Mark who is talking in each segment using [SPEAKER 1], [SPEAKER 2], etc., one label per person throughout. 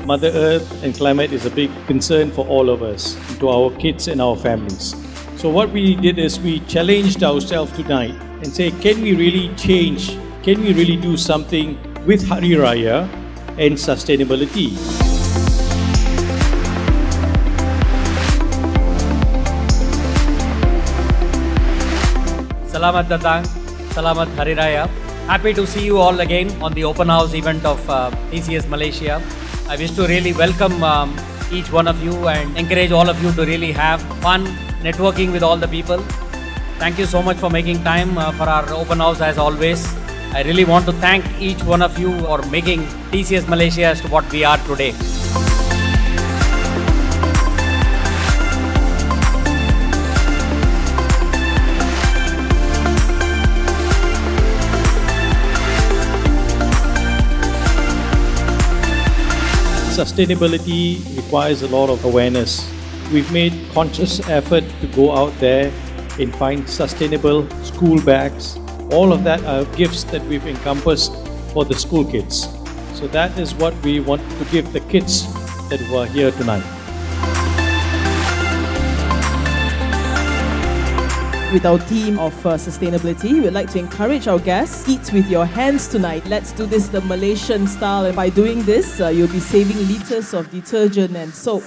[SPEAKER 1] Mother Earth and climate is a big concern for all of us, to our kids and our families. So what we did is we challenged ourselves tonight and say, can we really change? Can we really do something with Hari Raya and sustainability?
[SPEAKER 2] Selamat datang, Selamat Hari Raya. Happy to see you all again on the open house event of TCS Malaysia. I wish to really welcome each one of you and encourage all of you to really have fun networking with all the people. Thank you so much for making time for our open house as always. I really want to thank each one of you for making TCS Malaysia as to what we are today.
[SPEAKER 1] Sustainability requires a lot of awareness. We've made conscious effort to go out there and find sustainable school bags. All of that are gifts that we've encompassed for the school kids. So that is what we want to give the kids that were here tonight.
[SPEAKER 3] With our theme of sustainability, we'd like to encourage our guests, eat with your hands tonight. Let's do this the Malaysian style, and by doing this, you'll be saving liters of detergent and soap.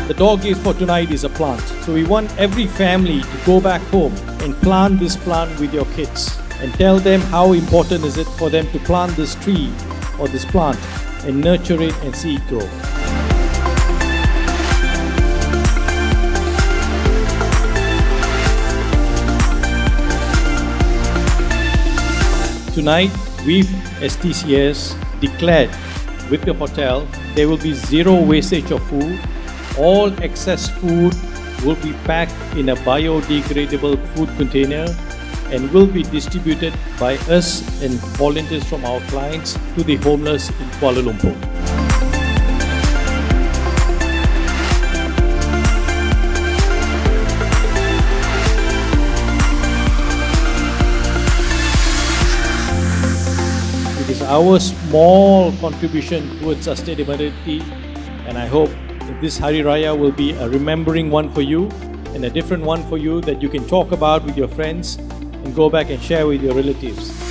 [SPEAKER 1] The door gift for tonight is a plant. So we want every family to go back home and plant this plant with your kids and tell them how important is it for them to plant this tree or this plant and nurture it and see it grow. Tonight, we've, as TCS, declared with the hotel, there will be zero wastage of food. All excess food will be packed in a biodegradable food container and will be distributed by us and volunteers from our clients to the homeless in Kuala Lumpur. It is our small contribution towards sustainability, and I hope that this Hari Raya will be a remembering one for you and a different one for you that you can talk about with your friends and go back and share with your relatives.